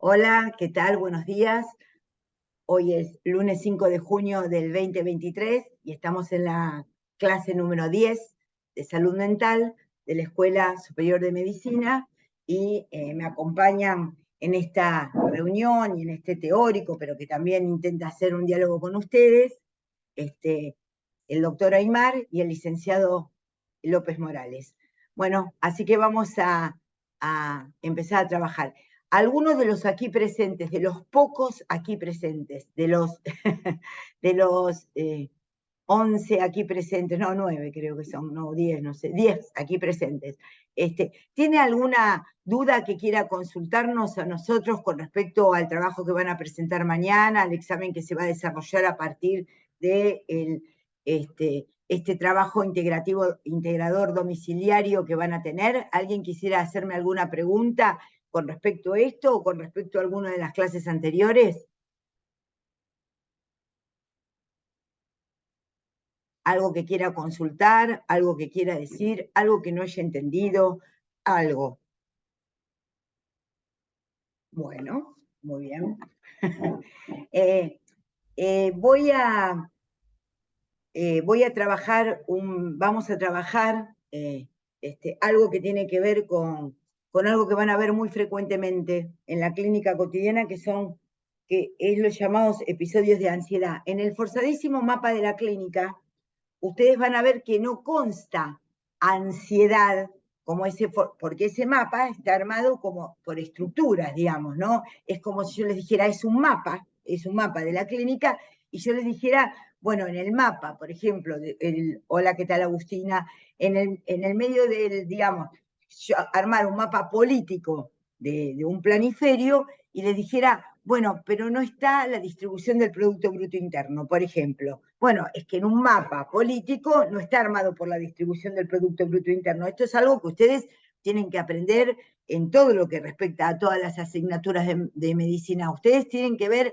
Hola, ¿qué tal? Buenos días. Hoy es lunes 5 de junio del 2023 y estamos en la clase número 10 de salud mental de la Escuela Superior de Medicina y me acompañan en esta reunión y en este teórico, pero que también intenta hacer un diálogo con ustedes, el doctor Aymar y el licenciado López Morales. Bueno, así que vamos a empezar a trabajar. Algunos de los aquí presentes, de los pocos aquí presentes, de los, de los 11 aquí presentes, no, 9 creo que son, no, 10, no sé, 10 aquí presentes. ¿Tiene alguna duda que quiera consultarnos a nosotros con respecto al trabajo que van a presentar mañana, al examen que se va a desarrollar a partir de este trabajo integrador domiciliario que van a tener? ¿Alguien quisiera hacerme alguna pregunta con respecto a esto o con respecto a alguna de las clases anteriores? Algo que quiera consultar, algo que quiera decir, algo que no haya entendido, algo. Bueno, muy bien. Eh, voy a trabajar, vamos a trabajar algo que tiene que ver con algo que van a ver muy frecuentemente en la clínica cotidiana, que es los llamados episodios de ansiedad. En el forzadísimo mapa de la clínica, ustedes van a ver que no consta ansiedad como porque ese mapa está armado como por estructuras, digamos, ¿no? Es como si yo les dijera, es un mapa de la clínica, y yo les dijera, bueno, en el mapa, por ejemplo, hola, ¿qué tal, Agustina? En el medio del, digamos, yo armar un mapa político de un planiferio y les dijera, bueno, pero no está la distribución del Producto Bruto Interno, por ejemplo. Bueno, es que en un mapa político no está armado por la distribución del Producto Bruto Interno. Esto es algo que ustedes tienen que aprender en todo lo que respecta a todas las asignaturas de medicina. Ustedes tienen que ver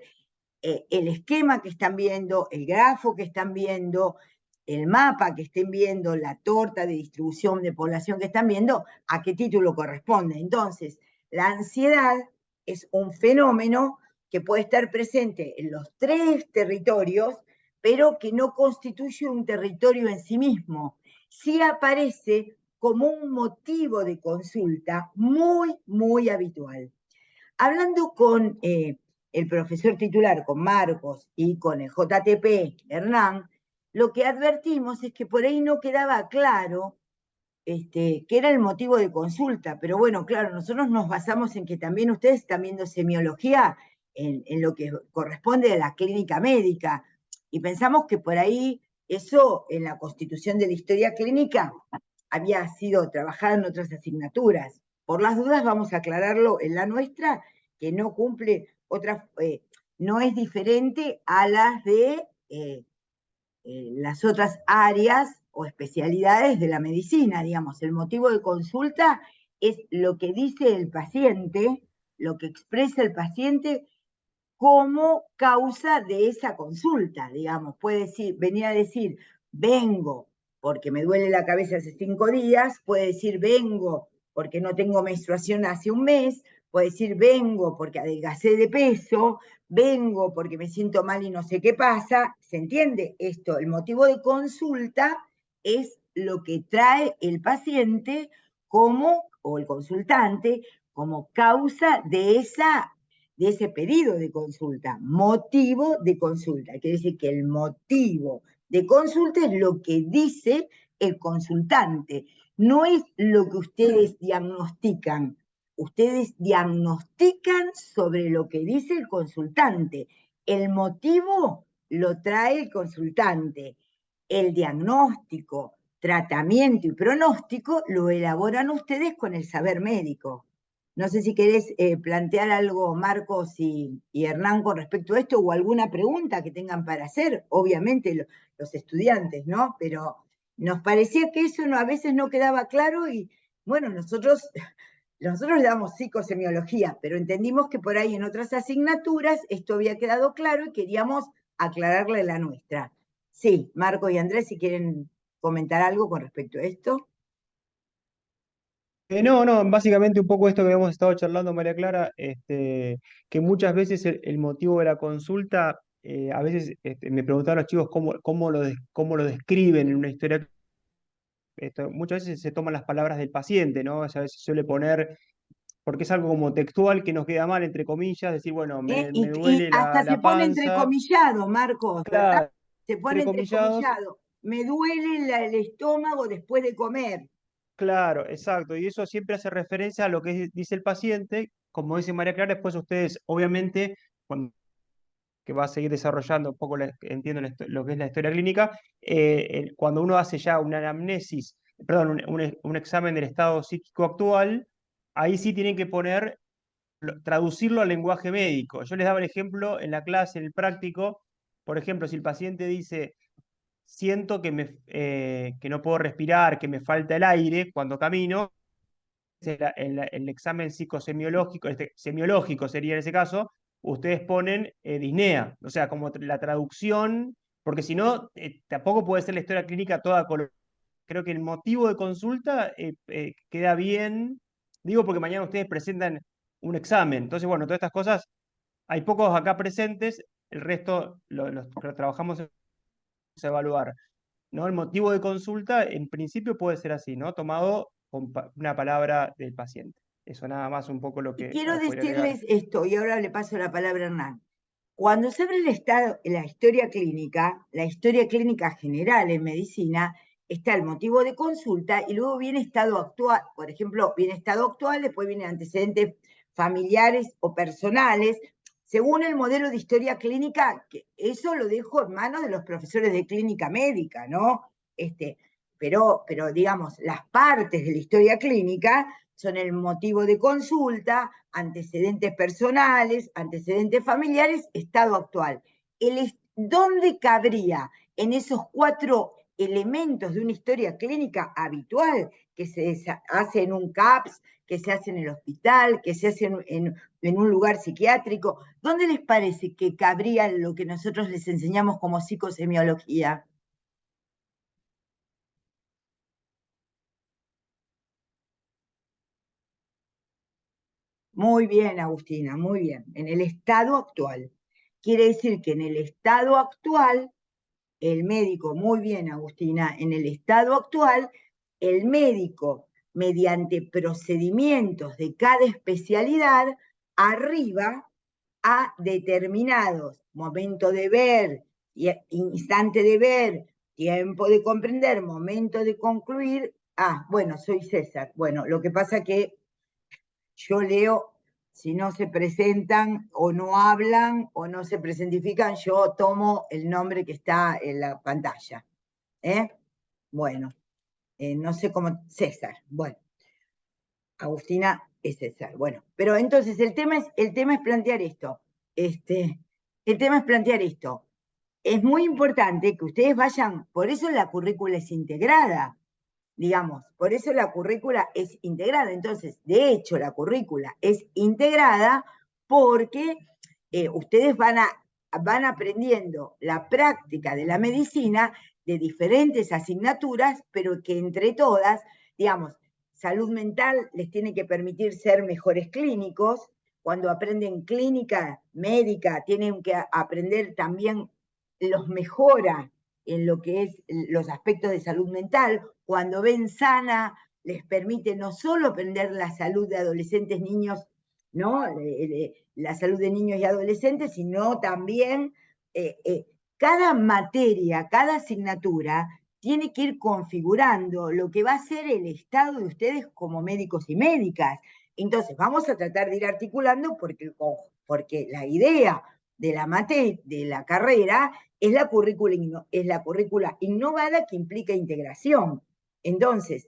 el esquema que están viendo, el grafo que están viendo, el mapa que estén viendo, la torta de distribución de población que están viendo, a qué título corresponde. Entonces, la ansiedad es un fenómeno que puede estar presente en los 3 territorios, pero que no constituye un territorio en sí mismo. Sí aparece como un motivo de consulta muy, muy habitual. Hablando con el profesor titular, con Marcos, y con el JTP, Hernán, lo que advertimos es que por ahí no quedaba claro qué era el motivo de consulta, pero bueno, claro, nosotros nos basamos en que también ustedes están viendo semiología en lo que corresponde a la clínica médica, y pensamos que por ahí eso en la constitución de la historia clínica había sido trabajada en otras asignaturas. Por las dudas vamos a aclararlo en la nuestra, que no cumple otras, no es diferente a las de las otras áreas o especialidades de la medicina, digamos. El motivo de consulta es lo que dice el paciente, lo que expresa el paciente como causa de esa consulta, digamos. Puede venir a decir, vengo porque me duele la cabeza hace 5 días, puede decir, vengo porque no tengo menstruación hace un mes, puede decir, vengo porque adelgacé de peso, vengo porque me siento mal y no sé qué pasa. ¿Se entiende esto? El motivo de consulta es lo que trae el paciente o el consultante, como causa de ese pedido de consulta, motivo de consulta. Quiere decir que el motivo de consulta es lo que dice el consultante, no es lo que ustedes diagnostican. Ustedes diagnostican sobre lo que dice el consultante. El motivo lo trae el consultante. El diagnóstico, tratamiento y pronóstico lo elaboran ustedes con el saber médico. No sé si querés plantear algo, Marcos y Hernán, con respecto a esto, o alguna pregunta que tengan para hacer, obviamente los estudiantes, ¿no? Pero nos parecía que eso a veces no quedaba claro y, bueno, nosotros le damos psicosemiología, pero entendimos que por ahí en otras asignaturas esto había quedado claro y queríamos aclararle la nuestra. Sí, Marco y Andrés, si quieren comentar algo con respecto a esto. No, no, básicamente un poco esto que hemos estado charlando, María Clara, que muchas veces el motivo de la consulta, a veces me preguntaban los chicos cómo lo describen en una historia. Muchas veces se toman las palabras del paciente, ¿no? O sea, a veces suele poner, porque es algo como textual que nos queda mal, entre comillas, decir, bueno, me Y duele hasta se la pone panza, entrecomillado, Marcos, ¿verdad? claro, Se pone entrecomillados. entrecomillado. Me duele el estómago después de comer. Claro, exacto. Y eso siempre hace referencia a lo que dice el paciente. Como dice María Clara, después ustedes, obviamente, cuando, que va a seguir desarrollando un poco, entiendo lo que es la historia clínica, cuando uno hace ya una anamnesis, perdón, un examen del estado psíquico actual, ahí sí tienen que poner, traducirlo al lenguaje médico. Yo les daba el ejemplo en la clase, en el práctico, por ejemplo, si el paciente dice siento que no puedo respirar, que me falta el aire cuando camino, el examen psicosemiológico, semiológico sería en ese caso, ustedes ponen disnea, o sea, como la traducción, porque si no, tampoco puede ser la historia clínica toda color. Creo que el motivo de consulta queda bien, digo porque mañana ustedes presentan un examen, entonces, bueno, todas estas cosas, hay pocos acá presentes, el resto los trabajamos en evaluar. ¿No? El motivo de consulta, en principio, puede ser así, ¿no? Tomado con una palabra del paciente. Eso nada más un poco lo Y que quiero podría agregar. decirles esto, y ahora le paso la palabra a Hernán. Cuando se abre el estado, la historia clínica general en medicina, está el motivo de consulta y luego viene estado actual. Por ejemplo, viene estado actual, después vienen antecedentes familiares o personales, según el modelo de historia clínica, que eso lo dejo en manos de los profesores de clínica médica, ¿no? Pero digamos, las partes de la historia clínica son el motivo de consulta, antecedentes personales, antecedentes familiares, estado actual. ¿Dónde cabría en esos 4 elementos de una historia clínica habitual que se hace en un CAPS, que se hace en el hospital, que se hace en un lugar psiquiátrico? ¿Dónde les parece que cabría lo que nosotros les enseñamos como psicosemiología? Muy bien, Agustina, muy bien. En el estado actual. Quiere decir que en el estado actual, el médico, muy bien, Agustina, en el estado actual, el médico, mediante procedimientos de cada especialidad, arriba a determinados momento de ver, instante de ver, tiempo de comprender, momento de concluir. Ah, bueno, soy César. Bueno, lo que pasa que yo leo, si no se presentan o no hablan o no se presentifican, yo tomo el nombre que está en la pantalla. ¿Eh? Bueno, no sé cómo, César. Bueno, Agustina es César. Bueno, pero entonces el tema es plantear esto. Este, el tema es plantear esto. Es muy importante que ustedes vayan, por eso la currícula es integrada, digamos, por eso la currícula es integrada. Entonces, de hecho, la currícula es integrada porque ustedes van aprendiendo la práctica de la medicina de diferentes asignaturas, pero que entre todas, digamos, salud mental les tiene que permitir ser mejores clínicos. Cuando aprenden clínica médica, tienen que aprender también, los mejora en lo que es los aspectos de salud mental. Cuando ven sana, les permite no solo aprender la salud de adolescentes, niños, ¿no? La salud de niños y adolescentes, sino también cada materia, cada asignatura tiene que ir configurando lo que va a ser el estado de ustedes como médicos y médicas. Entonces, vamos a tratar de ir articulando porque la idea de la materia, de la carrera, es la currícula innovada que implica integración. Entonces,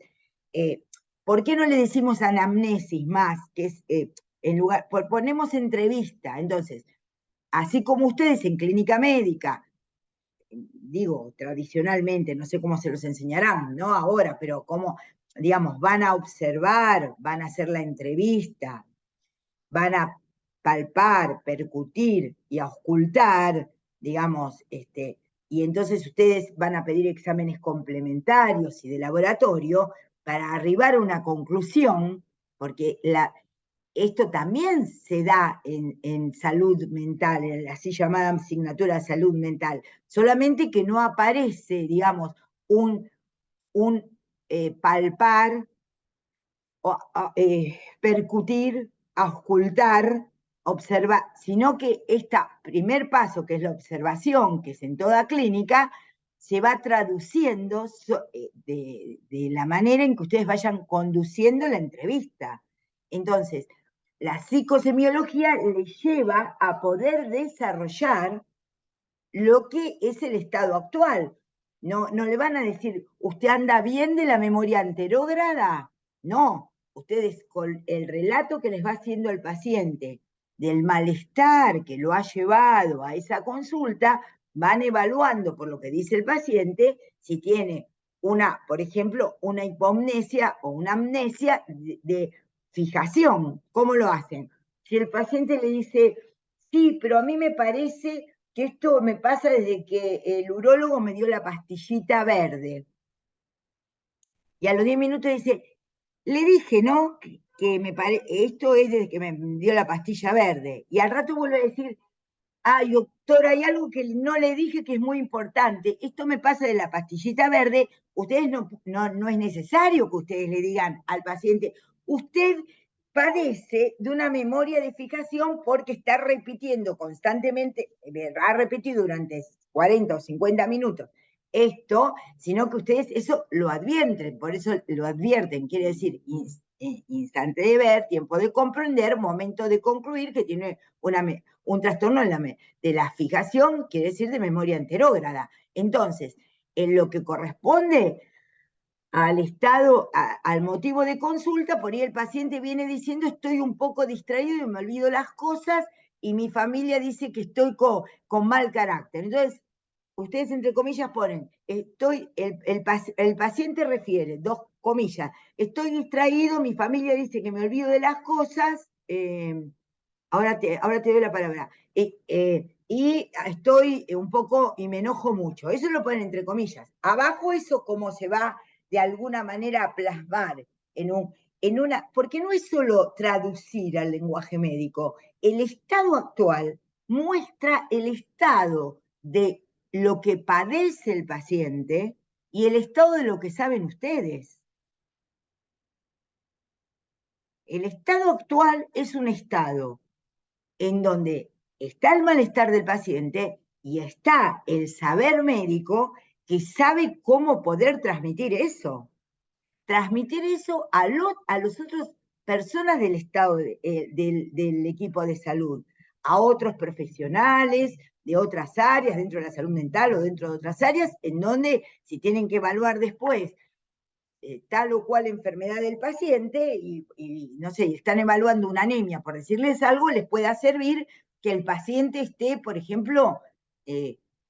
eh, ¿por qué no le decimos anamnesis más? Que es, ponemos entrevista. Entonces, así como ustedes en clínica médica, digo, tradicionalmente, no sé cómo se los enseñarán, ¿no? Ahora, pero cómo, digamos, van a observar, van a hacer la entrevista, van a palpar, percutir y a ocultar, digamos, y entonces ustedes van a pedir exámenes complementarios y de laboratorio. para arribar a una conclusión, porque esto también se da en salud mental, en la así llamada asignatura de salud mental, solamente que no aparece, digamos, un palpar, percutir, auscultar, observar, sino que este primer paso, que es la observación, que es en toda clínica, se va traduciendo de la manera en que ustedes vayan conduciendo la entrevista. Entonces, la psicosemiología les lleva a poder desarrollar lo que es el estado actual. No le van a decir, ¿usted anda bien de la memoria anterógrada? No, ustedes con el relato que les va haciendo el paciente del malestar que lo ha llevado a esa consulta, van evaluando por lo que dice el paciente si tiene por ejemplo, una hipomnesia o una amnesia de fijación. ¿Cómo lo hacen? Si el paciente le dice, sí, pero a mí me parece que esto me pasa desde que el urólogo me dio la pastillita verde. Y a los 10 minutos dice, le dije, ¿no? Esto es desde que me dio la pastilla verde. Y al rato vuelve a decir, ay, doctor, hay algo que no le dije que es muy importante. Esto me pasa de la pastillita verde. Ustedes no es necesario que ustedes le digan al paciente, usted padece de una memoria de fijación porque está repitiendo constantemente, ha repetido durante 40 o 50 minutos esto, sino que ustedes eso lo advierten, por eso lo advierten, quiere decir instante de ver, tiempo de comprender, momento de concluir, que tiene un trastorno de la fijación, quiere decir de memoria anterógrada. Entonces, en lo que corresponde al estado, al motivo de consulta, por ahí el paciente viene diciendo estoy un poco distraído y me olvido las cosas y mi familia dice que estoy con mal carácter. Entonces, ustedes entre comillas ponen, el paciente refiere, dos comillas, estoy distraído, mi familia dice que me olvido de las cosas, ahora te doy la palabra, y estoy un poco, y me enojo mucho. Eso lo ponen entre comillas. Abajo eso como se va de alguna manera a plasmar porque no es solo traducir al lenguaje médico, el estado actual muestra el estado de lo que padece el paciente y el estado de lo que saben ustedes. El estado actual es un estado en donde está el malestar del paciente y está el saber médico que sabe cómo poder transmitir eso. Transmitir eso a los otros personas del estado del equipo de salud, a otros profesionales de otras áreas, dentro de la salud mental o dentro de otras áreas, en donde si tienen que evaluar después tal o cual enfermedad del paciente y no sé, están evaluando una anemia, por decirles algo, les pueda servir que el paciente esté, por ejemplo,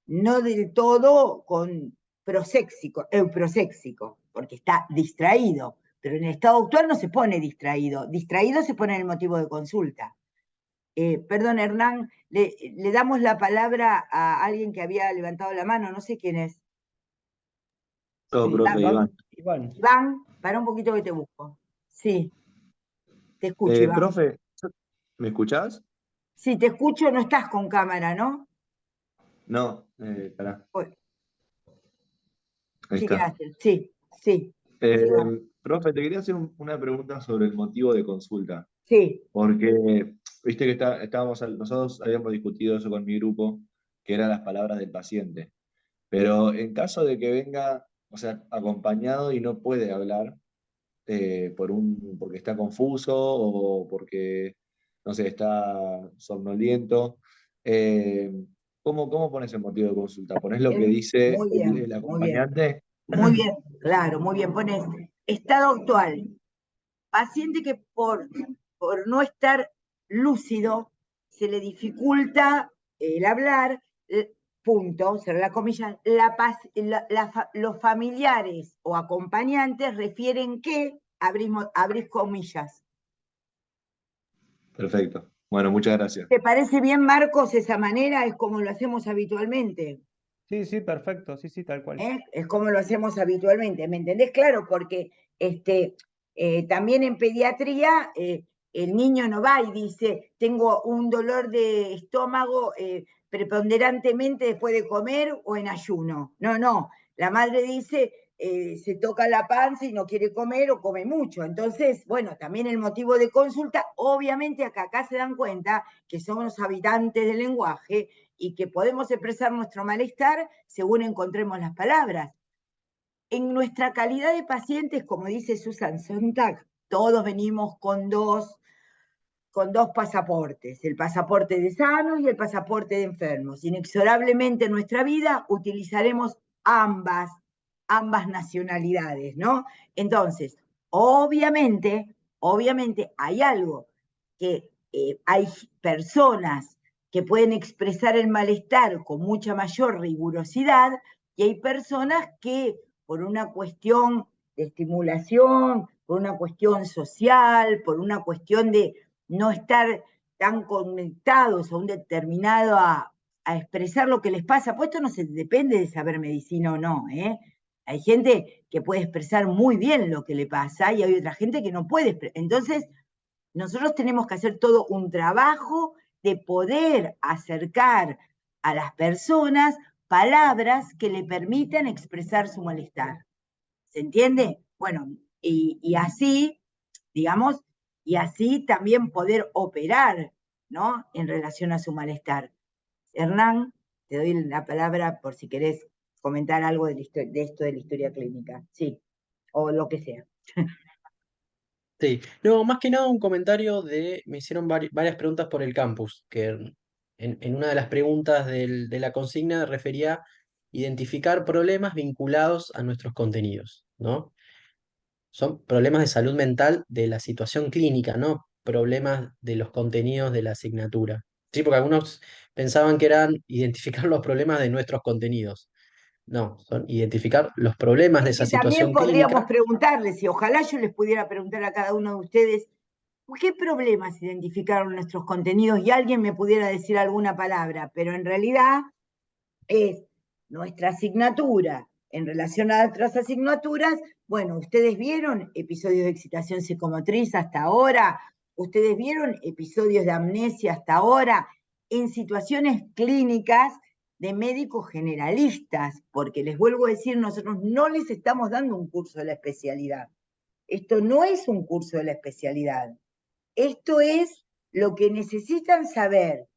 no del todo con euproséxico, porque está distraído, pero en el estado actual no se pone distraído se pone en el motivo de consulta. Perdón, Hernán, le damos la palabra a alguien que había levantado la mano, no sé quién es. Todo, profe, Iván. Iván, para un poquito que te busco. Sí, te escucho, Iván. Profe, ¿me escuchás? Sí, te escucho, no estás con cámara, ¿no? No, pará. Ahí Sí, está. gracias. Sí, sí. Sigamos. Profe, te quería hacer una pregunta sobre el motivo de consulta. Sí, Porque, viste que nosotros habíamos discutido eso con mi grupo, que eran las palabras del paciente. Pero en caso de que venga, o sea, acompañado y no puede hablar, porque está confuso o porque, no sé, está somnoliento. Eh, ¿cómo pones el motivo de consulta? ¿Pones lo que dice muy el bien, muy bien. acompañante? Muy bien, claro, muy bien. Pones estado actual. Paciente que por no estar lúcido se le dificulta el hablar, punto, cerrar la comilla, los familiares o acompañantes refieren que, abrís comillas. Perfecto. Bueno, muchas gracias. ¿Te parece bien, Marcos, esa manera? Es como lo hacemos habitualmente. Sí, sí, perfecto, sí, sí, tal cual. Es como lo hacemos habitualmente, ¿me entendés? Claro, porque también en pediatría el niño no va y dice, tengo un dolor de estómago preponderantemente después de comer o en ayuno. No, no, la madre dice, se toca la panza y no quiere comer o come mucho. Entonces, bueno, también el motivo de consulta, obviamente acá se dan cuenta que somos habitantes del lenguaje y que podemos expresar nuestro malestar según encontremos las palabras. En nuestra calidad de pacientes, como dice Susan Sontag, todos venimos con dos pasaportes, el pasaporte de sanos y el pasaporte de enfermos. Inexorablemente en nuestra vida utilizaremos ambas nacionalidades, ¿no? Entonces, obviamente hay algo que hay personas que pueden expresar el malestar con mucha mayor rigurosidad y hay personas que por una cuestión de estimulación, por una cuestión social, por una cuestión de no estar tan conectados a un determinado a expresar lo que les pasa, pues esto no se depende de saber medicina o no, ¿eh? Hay gente que puede expresar muy bien lo que le pasa y hay otra gente que no puede expresar. Entonces, nosotros tenemos que hacer todo un trabajo de poder acercar a las personas palabras que le permitan expresar su malestar. ¿Se entiende? Bueno, y así, digamos, y así también poder operar, ¿no? En relación a su malestar. Hernán, te doy la palabra por si querés comentar algo de esto de la historia clínica. Sí, o lo que sea. Sí, no, más que nada un comentario me hicieron varias preguntas por el campus, que en una de las preguntas de la consigna refería identificar problemas vinculados a nuestros contenidos, ¿no? Son problemas de salud mental de la situación clínica, ¿no? Problemas de los contenidos de la asignatura. Sí, porque algunos pensaban que eran identificar los problemas de nuestros contenidos. No, son identificar los problemas de Es esa que también situación podríamos clínica. preguntarles, y ojalá yo les pudiera preguntar a cada uno de ustedes, ¿qué problemas identificaron nuestros contenidos? Y alguien me pudiera decir alguna palabra, pero en realidad es nuestra asignatura en relación a otras asignaturas. Bueno, ustedes vieron episodios de excitación psicomotriz hasta ahora, ustedes vieron episodios de amnesia hasta ahora, en situaciones clínicas de médicos generalistas, porque les vuelvo a decir, nosotros no les estamos dando un curso de la especialidad. Esto no es un curso de la especialidad. Esto es lo que necesitan saber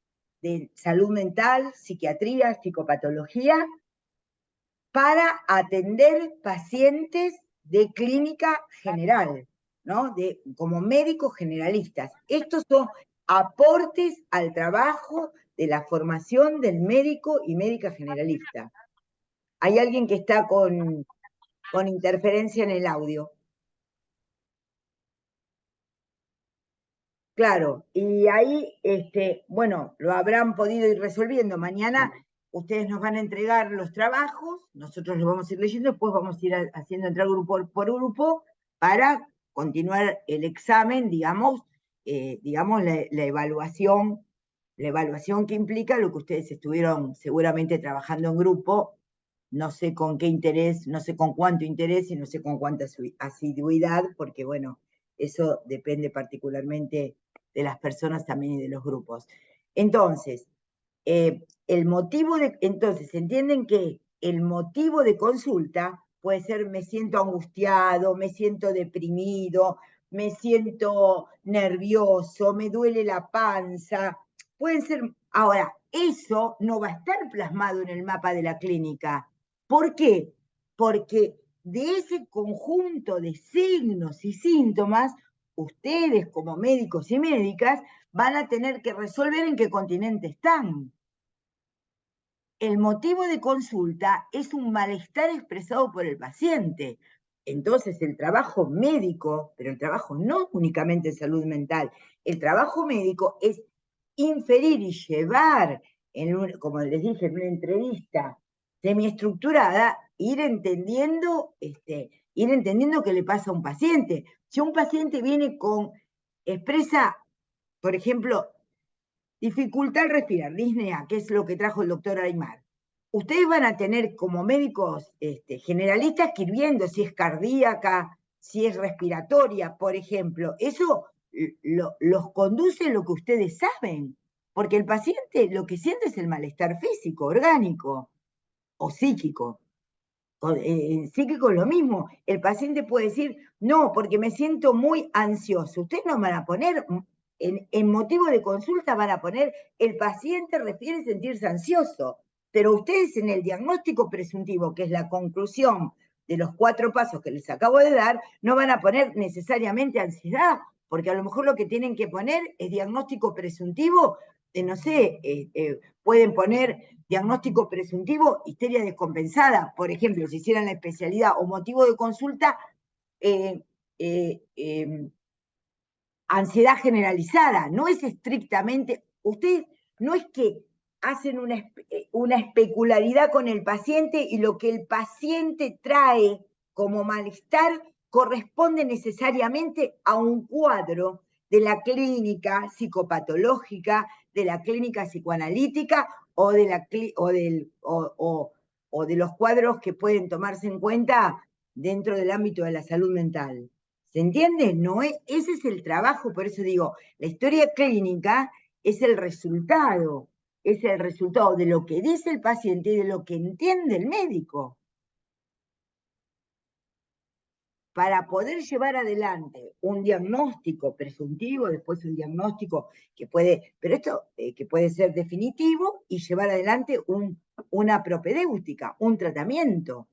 de salud mental, psiquiatría, psicopatología, para atender pacientes de clínica general, ¿no? Como médicos generalistas. Estos son aportes al trabajo de la formación del médico y médica generalista. Hay alguien que está con interferencia en el audio. Claro, y ahí, bueno, lo habrán podido ir resolviendo. Mañana ustedes nos van a entregar los trabajos, nosotros los vamos a ir leyendo, después vamos a ir haciendo entrar grupo por grupo para continuar el examen, digamos, la evaluación que implica lo que ustedes estuvieron seguramente trabajando en grupo, no sé con qué interés, no sé con cuánto interés y no sé con cuánta asiduidad, porque bueno, eso depende particularmente de las personas también y de los grupos. Entonces, entonces, entienden que el motivo de consulta puede ser me siento angustiado, me siento deprimido, me siento nervioso, me duele la panza. Pueden ser, ahora, eso no va a estar plasmado en el mapa de la clínica. ¿Por qué? Porque de ese conjunto de signos y síntomas, ustedes como médicos y médicas van a tener que resolver en qué continente están. El motivo de consulta es un malestar expresado por el paciente. Entonces, el trabajo médico, pero el trabajo no únicamente en salud mental, el trabajo médico es inferir y llevar, como les dije en una entrevista semiestructurada, ir entendiendo qué le pasa a un paciente. Si un paciente viene expresa, por ejemplo, dificultad al respirar, disnea, que es lo que trajo el doctor Aymar. ustedes van a tener como médicos generalistas que ir viendo si es cardíaca, si es respiratoria, por ejemplo. Eso los conduce lo que ustedes saben, porque el paciente lo que siente es el malestar físico, orgánico o psíquico. Psíquico es lo mismo. El paciente puede decir, no, porque me siento muy ansioso. Ustedes no van a poner, en motivo de consulta van a poner, el paciente refiere sentirse ansioso, pero ustedes en el diagnóstico presuntivo, que es la conclusión de los 4 pasos que les acabo de dar, no van a poner necesariamente ansiedad, porque a lo mejor lo que tienen que poner es diagnóstico presuntivo, no sé, pueden poner diagnóstico presuntivo, histeria descompensada, por ejemplo, si hicieran la especialidad o motivo de consulta, ansiedad generalizada, no es estrictamente, ustedes no es que hacen una especularidad con el paciente y lo que el paciente trae como malestar corresponde necesariamente a un cuadro de la clínica psicopatológica, de la clínica psicoanalítica o de los cuadros que pueden tomarse en cuenta dentro del ámbito de la salud mental. ¿Se entiende? No es, ese es el trabajo, por eso digo, la historia clínica es el resultado de lo que dice el paciente y de lo que entiende el médico. Para poder llevar adelante un diagnóstico presuntivo, después un diagnóstico que puede, pero esto que puede ser definitivo y llevar adelante una propedéutica, un tratamiento,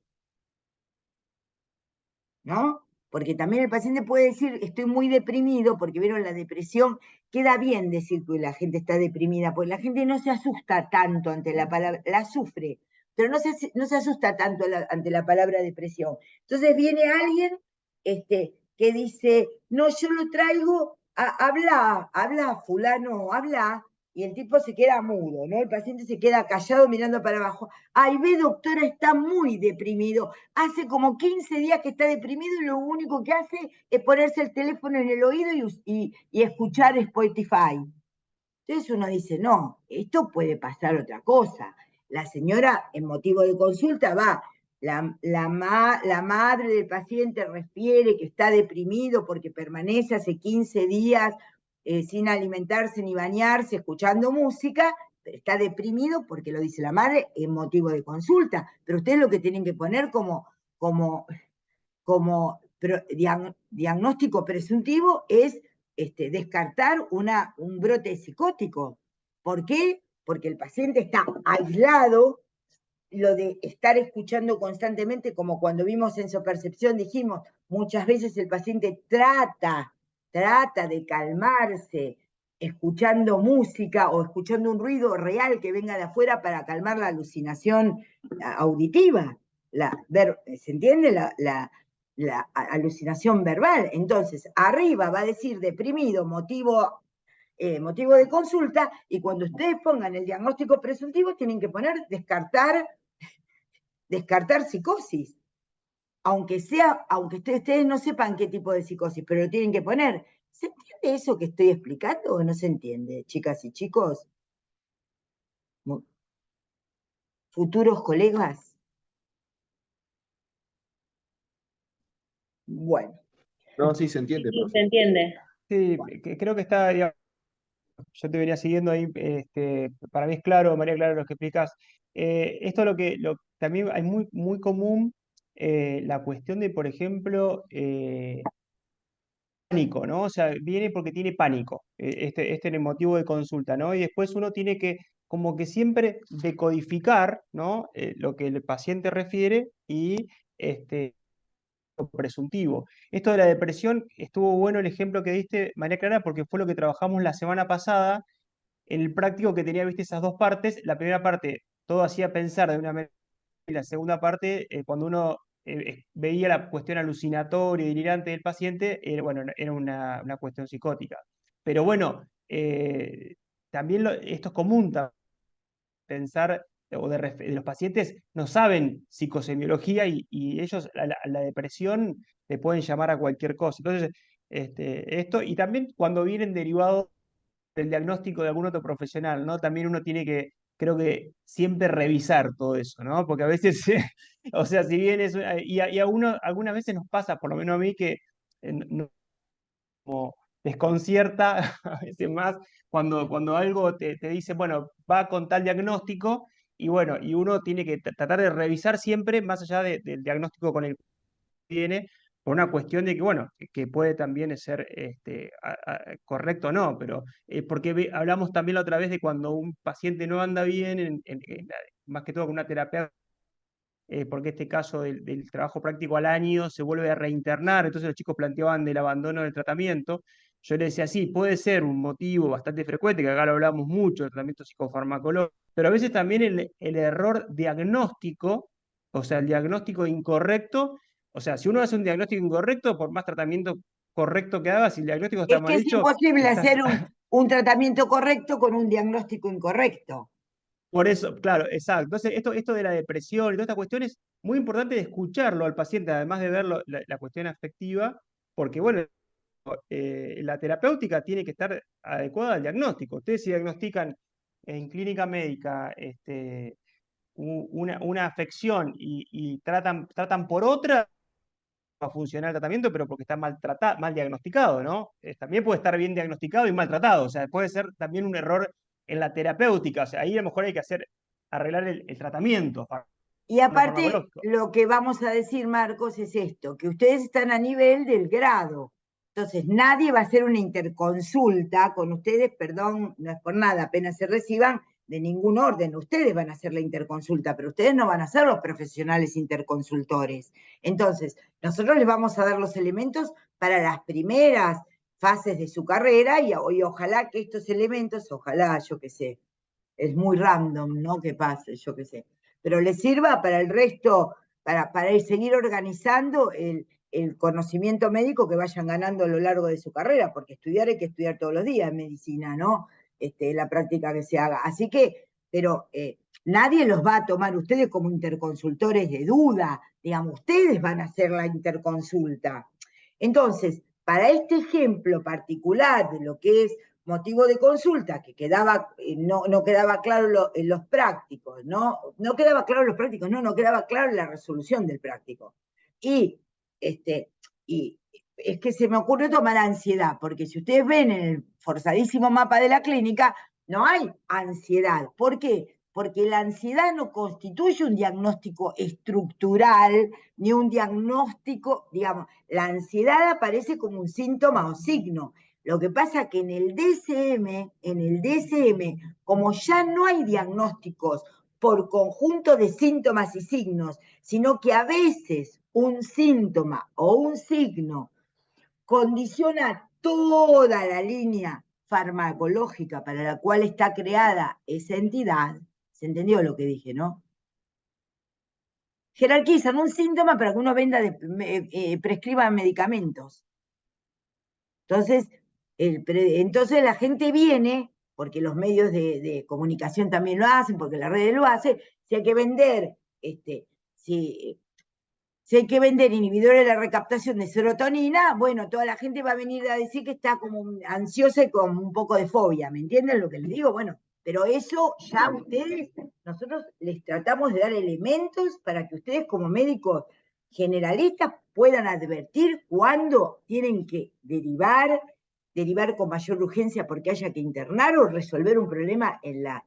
¿no? Porque también el paciente puede decir, estoy muy deprimido, porque vieron la depresión, queda bien decir que la gente está deprimida, porque la gente no se asusta tanto ante la palabra, la sufre, pero no se asusta tanto ante la palabra depresión. Entonces viene alguien que dice, no, yo lo traigo, habla fulano, habla, y el tipo se queda mudo, ¿no? El paciente se queda callado mirando para abajo. Ay, ve, doctora, está muy deprimido. Hace como 15 días que está deprimido y lo único que hace es ponerse el teléfono en el oído y escuchar Spotify. Entonces uno dice, no, esto puede pasar otra cosa. La señora, en motivo de consulta, va, la madre del paciente refiere que está deprimido porque permanece hace 15 días sin alimentarse ni bañarse, escuchando música, está deprimido porque lo dice la madre en motivo de consulta. Pero ustedes lo que tienen que poner como diagnóstico presuntivo es descartar un brote psicótico. ¿Por qué? Porque el paciente está aislado, lo de estar escuchando constantemente, como cuando vimos sensopercepción, dijimos, muchas veces el paciente trata de calmarse escuchando música o escuchando un ruido real que venga de afuera para calmar la alucinación auditiva. ¿Se entiende? La alucinación verbal. Entonces, arriba va a decir deprimido, motivo de consulta, y cuando ustedes pongan el diagnóstico presuntivo tienen que poner descartar psicosis, aunque ustedes no sepan qué tipo de psicosis, pero lo tienen que poner. ¿Se entiende eso que estoy explicando o no se entiende, chicas y chicos? Futuros colegas. Bueno. No, sí, se entiende, Sí, profe. se entiende. Sí, creo que está, digamos, yo te venía siguiendo ahí, para mí es claro, María Clara, lo que explicas. Esto es también hay muy común la cuestión de, por ejemplo, pánico, ¿no? O sea, viene porque tiene pánico, este es el motivo de consulta, ¿no? Y después uno tiene que, como que siempre decodificar, ¿no? Lo que el paciente refiere y lo presuntivo. Esto de la depresión, estuvo bueno el ejemplo que diste, María Clara, porque fue lo que trabajamos la semana pasada en el práctico que tenía, viste, esas dos partes. La primera parte, todo hacía pensar de una manera, y la segunda parte, cuando uno veía la cuestión alucinatoria y delirante del paciente, bueno, era una cuestión psicótica. Pero bueno, también esto es común pensar, o de los pacientes no saben psicosemiología y ellos la depresión le pueden llamar a cualquier cosa. Entonces, esto, y también cuando vienen derivados del diagnóstico de algún otro profesional, ¿no? También uno tiene que creo que siempre revisar todo eso, ¿no? Porque a veces, o sea, si bien es, y a uno, algunas veces nos pasa, por lo menos a mí, que como desconcierta a veces más cuando algo te dice, bueno, va con tal diagnóstico, y bueno, y uno tiene que tratar de revisar siempre, más allá del diagnóstico con el que viene, por una cuestión de que, bueno, que puede también ser correcto o no, pero porque hablamos también la otra vez de cuando un paciente no anda bien, más que todo con una terapia porque este caso del trabajo práctico al año se vuelve a reinternar, entonces los chicos planteaban del abandono del tratamiento. Yo le decía, sí, puede ser un motivo bastante frecuente, que acá lo hablamos mucho, el tratamiento psicofarmacológico, pero a veces también el error diagnóstico, o sea, el diagnóstico incorrecto, o sea, si uno hace un diagnóstico incorrecto, por más tratamiento correcto que haga, si el diagnóstico está Es que mal es hecho, imposible estás, hacer un tratamiento correcto con un diagnóstico incorrecto. por eso, claro, exacto. Entonces, esto de la depresión y toda esta cuestión es muy importante de escucharlo al paciente, además de ver la cuestión afectiva, porque, bueno, la terapéutica tiene que estar adecuada al diagnóstico. Ustedes si diagnostican en clínica médica una afección y tratan por otra, va a funcionar el tratamiento, pero porque está mal diagnosticado, ¿no? También puede estar bien diagnosticado y mal tratado, o sea, puede ser también un error en la terapéutica, o sea, ahí a lo mejor hay que arreglar el tratamiento Y aparte, farmacológico. lo que vamos a decir, Marcos, es esto, que ustedes están a nivel del grado. Entonces, nadie va a hacer una interconsulta con ustedes, perdón, no es por nada, apenas se reciban de ningún orden. Ustedes van a hacer la interconsulta, pero ustedes no van a ser los profesionales interconsultores. Entonces, nosotros les vamos a dar los elementos para las primeras fases de su carrera y ojalá que estos elementos, ojalá, yo qué sé, es muy random, ¿no? Que pase, yo qué sé, pero les sirva para el resto, para seguir organizando el conocimiento médico que vayan ganando a lo largo de su carrera, porque estudiar hay que estudiar todos los días en medicina, ¿no? La práctica que se haga. Así que, pero nadie los va a tomar ustedes como interconsultores de duda, digamos, ustedes van a hacer la interconsulta. Entonces, para este ejemplo particular de lo que es motivo de consulta, que no quedaba claro en los prácticos, no quedaba claro en los prácticos, no quedaba claro en la resolución del práctico. Y es que se me ocurrió tomar ansiedad, porque si ustedes ven en el forzadísimo mapa de la clínica, no hay ansiedad. ¿Por qué? Porque la ansiedad no constituye un diagnóstico estructural, ni un diagnóstico, digamos, la ansiedad aparece como un síntoma o signo. Lo que pasa es que en el DSM, como ya no hay diagnósticos por conjunto de síntomas y signos, sino que a veces un síntoma o un signo condiciona toda la línea farmacológica para la cual está creada esa entidad. ¿Se entendió lo que dije, no? Jerarquizan un síntoma para que uno prescriba medicamentos. Entonces la gente viene, porque los medios de comunicación también lo hacen, porque las redes lo hacen, si hay que vender, si hay que vender inhibidores de la recaptación de serotonina, bueno, toda la gente va a venir a decir que está como ansiosa y con un poco de fobia, ¿me entienden lo que les digo? Bueno, pero eso ya nosotros les tratamos de dar elementos para que ustedes como médicos generalistas puedan advertir cuándo tienen que derivar con mayor urgencia porque haya que internar o resolver un problema en la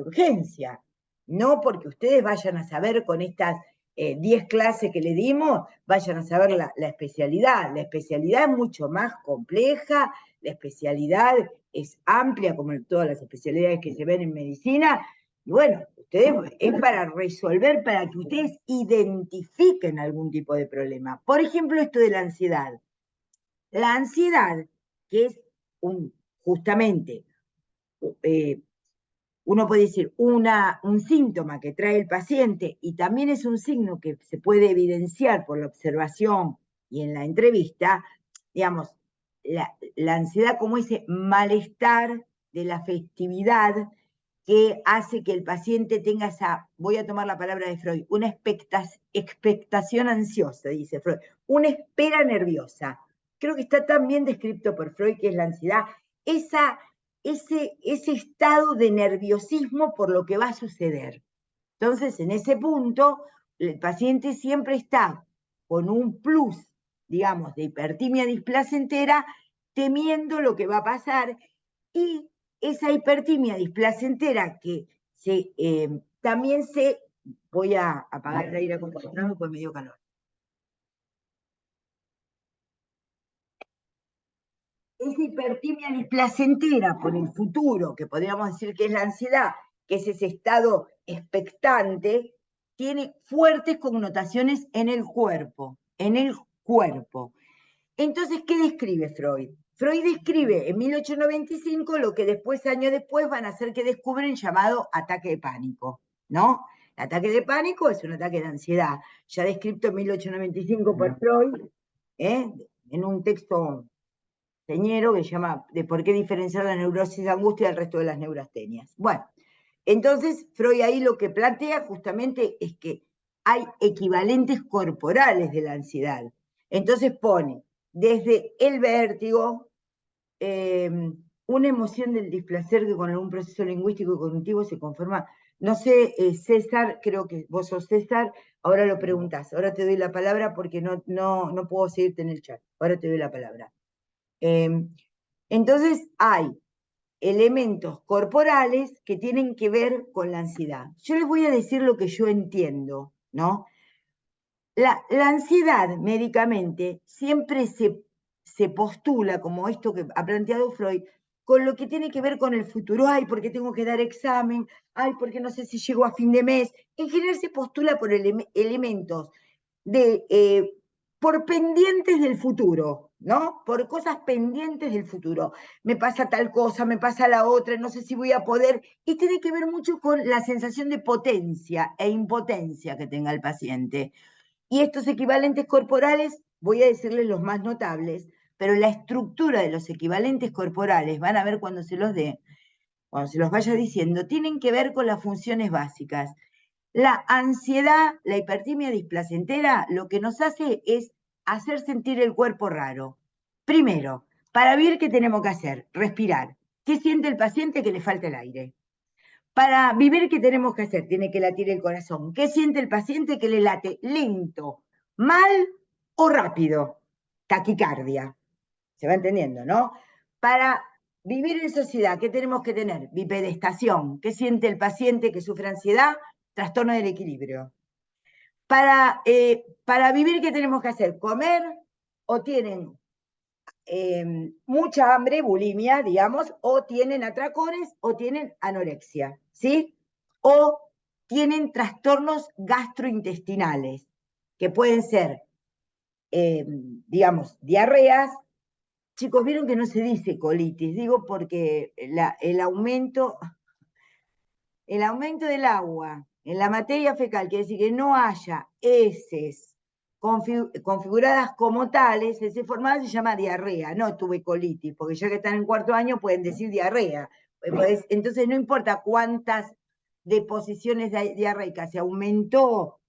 urgencia. No porque ustedes vayan a saber con estas 10 clases que le dimos, vayan a saber la especialidad. La especialidad es mucho más compleja, la especialidad es amplia, como todas las especialidades que se ven en medicina, y bueno, ustedes es para resolver, para que ustedes identifiquen algún tipo de problema. Por ejemplo, esto de la ansiedad. La ansiedad, que es justamente uno puede decir un síntoma que trae el paciente y también es un signo que se puede evidenciar por la observación y en la entrevista, digamos, la ansiedad como ese malestar de la afectividad que hace que el paciente tenga esa, voy a tomar la palabra de Freud, una expectación ansiosa, dice Freud, una espera nerviosa. Creo que está tan bien descrito por Freud que es la ansiedad, ese estado de nerviosismo por lo que va a suceder. Entonces, en ese punto, el paciente siempre está con un plus, digamos, de hipertimia displacentera, temiendo lo que va a pasar, y esa hipertimia displacentera que también voy a apagar el aire acondicionado porque me dio calor. Esa hipertimia displacentera por el futuro, que podríamos decir que es la ansiedad, que es ese estado expectante, tiene fuertes connotaciones en el cuerpo, Entonces, ¿qué describe Freud? Freud describe en 1895 lo que después, años después, van a hacer que descubren llamado ataque de pánico, ¿no? El ataque de pánico es un ataque de ansiedad, ya descrito en 1895 por Freud, en un texto señero que se llama de por qué diferenciar la neurosis de angustia del resto de las neurastenias. Bueno, entonces Freud ahí lo que plantea justamente es que hay equivalentes corporales de la ansiedad. Entonces pone desde el vértigo, una emoción del displacer que con algún proceso lingüístico y cognitivo se conforma. No sé, César, creo que vos sos César, ahora lo preguntás, ahora te doy la palabra porque no puedo seguirte en el chat, ahora te doy la palabra. Entonces hay elementos corporales que tienen que ver con la ansiedad. Yo les voy a decir lo que yo entiendo, ¿no? La ansiedad médicamente siempre se postula como esto que ha planteado Freud, con lo que tiene que ver con el futuro. Ay, porque tengo que dar examen, ay, porque no sé si llego a fin de mes. En general se postula por elementos por pendientes del futuro, ¿no? Por cosas pendientes del futuro. Me pasa tal cosa, me pasa la otra, no sé si voy a poder. Y tiene que ver mucho con la sensación de potencia e impotencia que tenga el paciente. Y estos equivalentes corporales, voy a decirles los más notables, pero la estructura de los equivalentes corporales, van a ver cuando se los dé, cuando se los vaya diciendo, tienen que ver con las funciones básicas. La ansiedad, la hipertimia displacentera, lo que nos hace es hacer sentir el cuerpo raro. Primero, para vivir, ¿qué tenemos que hacer? Respirar. ¿Qué siente el paciente? Que le falta el aire. Para vivir, ¿qué tenemos que hacer? Tiene que latir el corazón. ¿Qué siente el paciente? Que le late lento, mal o rápido. Taquicardia. ¿Se va entendiendo, no? Para vivir en sociedad, ¿qué tenemos que tener? Bipedestación. ¿Qué siente el paciente que sufre ansiedad? Trastorno del equilibrio. Para vivir, ¿qué tenemos que hacer? Comer o tienen mucha hambre, bulimia, digamos, o tienen atracones o tienen anorexia, ¿sí? O tienen trastornos gastrointestinales, que pueden ser, digamos, diarreas. Chicos, vieron que no se dice colitis, digo porque el aumento del agua en la materia fecal, quiere decir que no haya heces configuradas como tales, ese formato se llama diarrea, no tubecolitis, porque ya que están en cuarto año pueden decir diarrea. Entonces no importa cuántas deposiciones diarreicas, se aumentó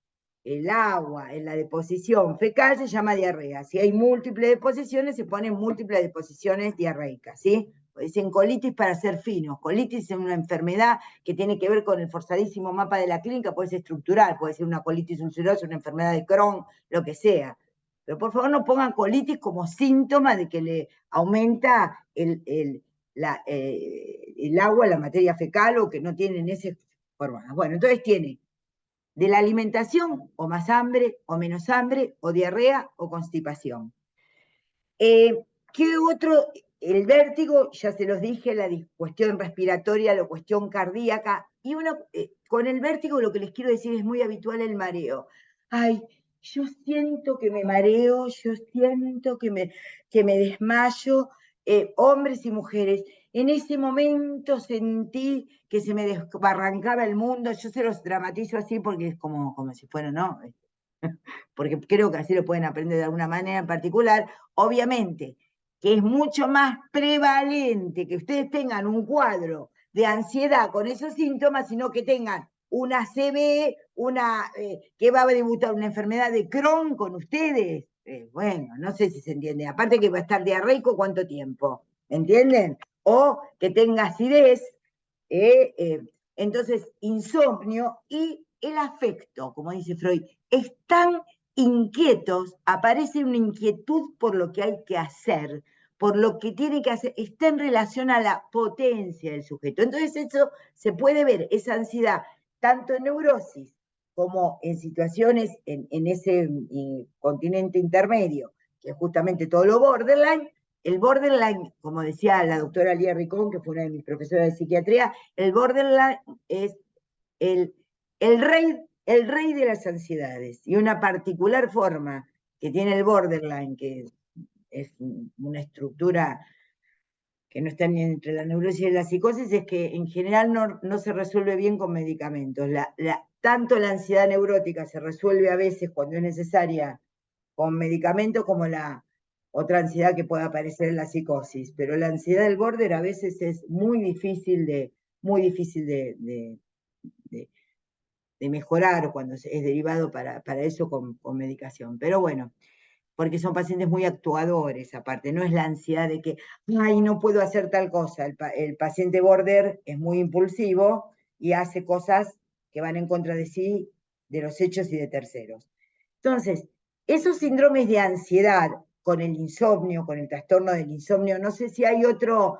el agua en la deposición fecal, se llama diarrea. Si hay múltiples deposiciones, se ponen múltiples deposiciones diarreicas, ¿sí? Dicen colitis para ser finos. Colitis es una enfermedad que tiene que ver con el forzadísimo mapa de la clínica, puede ser estructural, puede ser una colitis ulcerosa, una enfermedad de Crohn, lo que sea. Pero por favor no pongan colitis como síntoma de que le aumenta el agua, la materia fecal, o que no tienen ese forma. Bueno, entonces tiene de la alimentación, o más hambre, o menos hambre, o diarrea, o constipación. ¿Qué otro? El vértigo, ya se los dije, la cuestión respiratoria, la cuestión cardíaca, y con el vértigo lo que les quiero decir es muy habitual el mareo. Ay, yo siento que me mareo, yo siento que me desmayo, hombres y mujeres. En ese momento sentí que se me desbarrancaba el mundo, yo se los dramatizo así porque es como si fuera, ¿no? Porque creo que así lo pueden aprender de alguna manera en particular. Obviamente que es mucho más prevalente que ustedes tengan un cuadro de ansiedad con esos síntomas, sino que tengan una CB, que va a debutar una enfermedad de Crohn con ustedes. Bueno, no sé si se entiende. Aparte que va a estar diarreico, ¿cuánto tiempo? ¿Entienden? o que tenga acidez, entonces insomnio y el afecto, como dice Freud, están inquietos, aparece una inquietud por lo que hay que hacer, por lo que tiene que hacer, está en relación a la potencia del sujeto. Entonces eso se puede ver, esa ansiedad, tanto en neurosis como en situaciones en ese continente intermedio, que es justamente todo lo borderline. El borderline, como decía la doctora Lía Ricón, que fue una de mis profesoras de psiquiatría, el borderline es el, el rey de las ansiedades. Y una particular forma que tiene el borderline, que es una estructura que no está ni entre la neurosis y la psicosis, es que en general no se resuelve bien con medicamentos. Tanto la ansiedad neurótica se resuelve a veces cuando es necesaria con medicamento como la otra ansiedad que puede aparecer en la psicosis, pero la ansiedad del border a veces es muy difícil de mejorar cuando es derivado para eso con medicación. Pero bueno, porque son pacientes muy actuadores, aparte, no es la ansiedad de que, ay, no puedo hacer tal cosa. El paciente border es muy impulsivo y hace cosas que van en contra de sí, de los hechos y de terceros. Entonces, esos síndromes de ansiedad con el insomnio, con el trastorno del insomnio, no sé si hay otro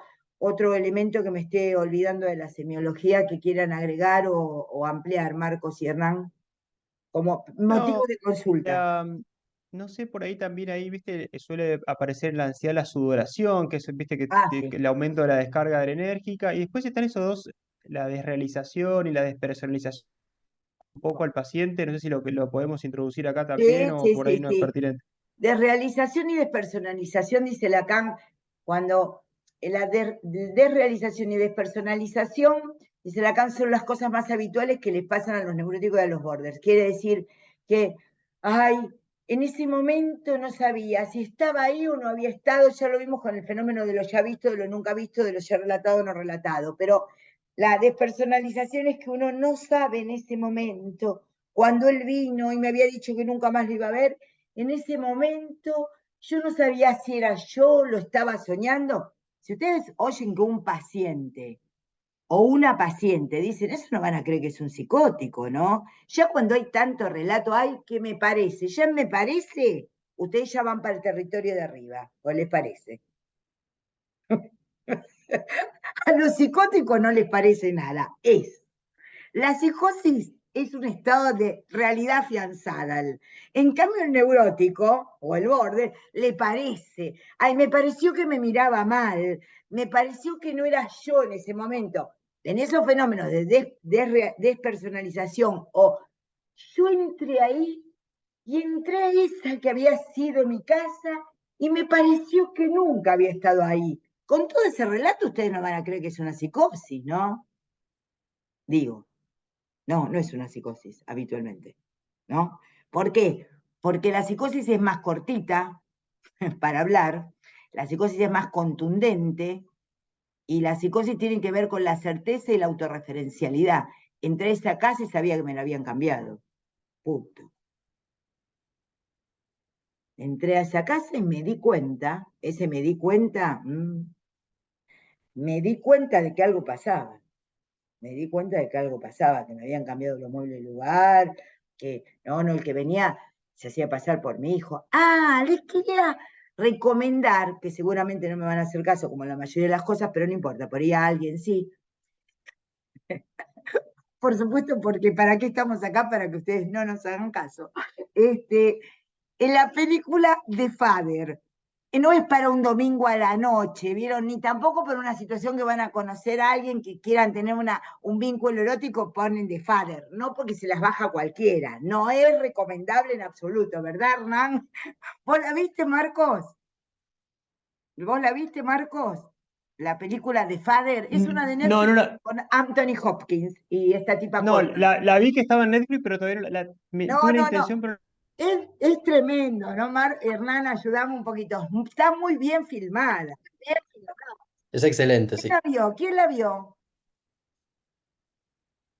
elemento que me esté olvidando de la semiología que quieran agregar o ampliar, Marcos y Hernán, como motivo No, de consulta. no sé, por ahí también, ahí, viste, suele aparecer en la ansiedad la sudoración, que es, viste, Ah, que sí. el aumento de la descarga adrenérgica, y después están esos dos, la desrealización y la despersonalización un poco al paciente, no sé si lo podemos introducir acá también Sí, o sí, por ahí sí, no es sí. pertinente. Desrealización y despersonalización, dice Lacan, cuando la desrealización y despersonalización, dice Lacan, son las cosas más habituales que les pasan a los neuróticos y a los borders. Quiere decir que, ay, en ese momento no sabía si estaba ahí o no había estado, ya lo vimos con el fenómeno de lo ya visto, de lo nunca visto, de lo ya relatado o no relatado, pero la despersonalización es que uno no sabe en ese momento, cuando él vino y me había dicho que nunca más lo iba a ver, en ese momento yo no sabía si era yo, lo estaba soñando. Si ustedes oyen que un paciente o una paciente dicen, eso no van a creer que es un psicótico, ¿no? Ya cuando hay tanto relato, ay, que me parece, ya me parece, ustedes ya van para el territorio de arriba, ¿o les parece? A los psicóticos no les parece nada, es. La psicosis es un estado de realidad afianzada. En cambio, el neurótico o el borde le parece, ay, me pareció que me miraba mal, me pareció que no era yo en ese momento. En esos fenómenos de despersonalización o yo entré ahí y entré a esa que había sido mi casa y me pareció que nunca había estado ahí. Con todo ese relato ustedes no van a creer que es una psicosis, ¿no? Digo. No, no es una psicosis habitualmente, ¿no? ¿Por qué? Porque la psicosis es más cortita para hablar, la psicosis es más contundente y la psicosis tiene que ver con la certeza y la autorreferencialidad. Entré a esa casa y sabía que me la habían cambiado. Punto. Entré a esa casa y me di cuenta, me di cuenta de que algo pasaba. Me di cuenta de que algo pasaba, que me habían cambiado los muebles de lugar, que no, el que venía se hacía pasar por mi hijo. Ah, les quería recomendar, que seguramente no me van a hacer caso como la mayoría de las cosas, pero no importa, por ahí a alguien sí. Por supuesto, porque ¿para qué estamos acá? Para que ustedes no nos hagan caso. En la película The Father, no es para un domingo a la noche, ¿vieron? Ni tampoco para una situación que van a conocer a alguien que quieran tener un vínculo erótico, ponen The Father, no porque se las baja cualquiera, no es recomendable en absoluto, ¿verdad, Hernán? ¿Vos la viste, Marcos? ¿Vos la viste, Marcos? La película The Father es una de No, Netflix con Anthony Hopkins y esta tipa no, Coleman. la vi que estaba en Netflix, pero todavía No, tuve la no, no. intención, pero Es tremendo, ¿no, Hernán? Ayudame un poquito. Está muy bien filmada. Bien filmada. Es excelente, ¿Quién sí. la vio? ¿Quién la vio?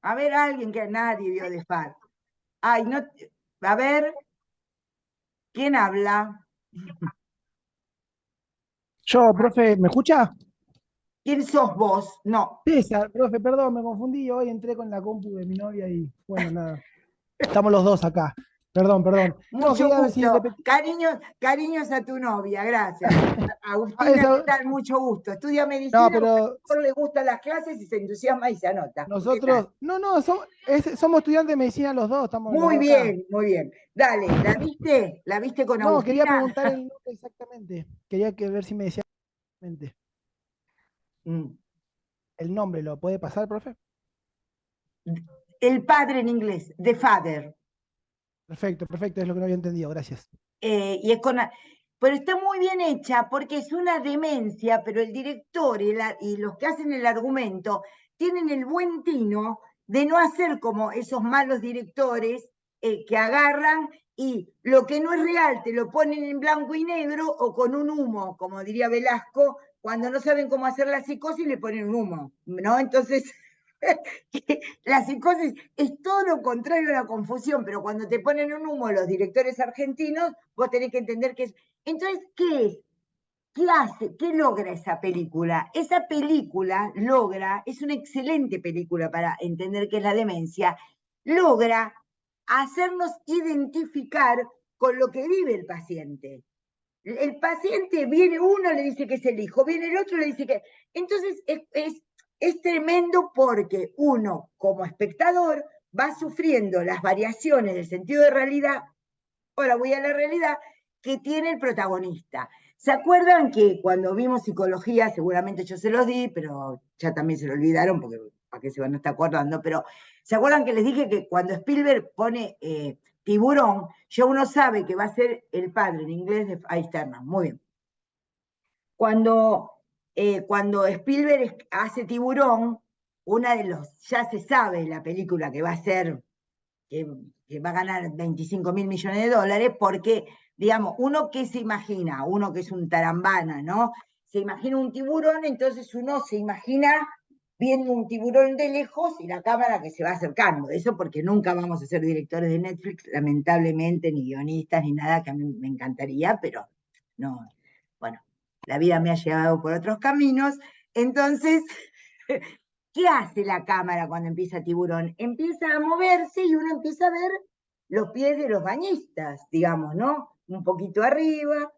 A ver, alguien que nadie vio de Far. Ay, no. A ver, ¿quién habla? Yo, profe, ¿me escucha? ¿Quién sos vos? No. César, profe, perdón, me confundí. Hoy entré con la compu de mi novia y bueno, nada. Estamos los dos acá. Perdón, perdón. No, Mucho quería ver si gusto. repetí. Cariños a tu novia, gracias. Ah, Agustina, ¿qué tal? Mucho gusto. Estudia no, medicina, pero porque le gustan las clases y se entusiasma y se anota. ¿Qué tal? nosotros, no, somos estudiantes de medicina los dos, estamos los Muy dos acá. bien, muy bien. Dale, ¿la viste? ¿La viste con No, quería Agustina? preguntar el nombre exactamente. Quería ver si me decía exactamente. Mm. El nombre, ¿lo puede pasar, profe? El padre en inglés, The Father. Perfecto, perfecto, es lo que no había entendido, gracias. Y es pero está muy bien hecha porque es una demencia, pero el director y los que hacen el argumento tienen el buen tino de no hacer como esos malos directores que agarran y lo que no es real te lo ponen en blanco y negro o con un humo, como diría Velasco, cuando no saben cómo hacer la psicosis le ponen un humo, ¿no? Entonces, la psicosis es todo lo contrario a la confusión, pero cuando te ponen un humo los directores argentinos, vos tenés que entender que es. Entonces, ¿qué es? ¿Qué hace? ¿Qué logra esa película? Esa película logra, es una excelente película para entender qué es la demencia, logra hacernos identificar con lo que vive el paciente. El paciente viene, uno le dice que es el hijo, viene el otro le dice que. Entonces es tremendo porque uno, como espectador, va sufriendo las variaciones del sentido de realidad, ahora voy a la realidad, que tiene el protagonista. ¿Se acuerdan que cuando vimos psicología, seguramente yo se los di, pero ya también se lo olvidaron porque para qué se van a estar acordando, pero ¿se acuerdan que les dije que cuando Spielberg pone tiburón, ya uno sabe que va a ser el padre en inglés de Aisterman? Muy bien. Cuando Spielberg hace tiburón, ya se sabe la película que va a ser, que va a ganar 25 mil millones de dólares, porque, digamos, uno que se imagina, uno que es un tarambana, ¿no? Se imagina un tiburón, entonces uno se imagina viendo un tiburón de lejos y la cámara que se va acercando. Eso porque nunca vamos a ser directores de Netflix, lamentablemente, ni guionistas, ni nada, que a mí me encantaría, pero no. Bueno, la vida me ha llevado por otros caminos. Entonces, ¿qué hace la cámara cuando empieza Tiburón? Empieza a moverse y uno empieza a ver los pies de los bañistas, digamos, ¿no? Un poquito arriba,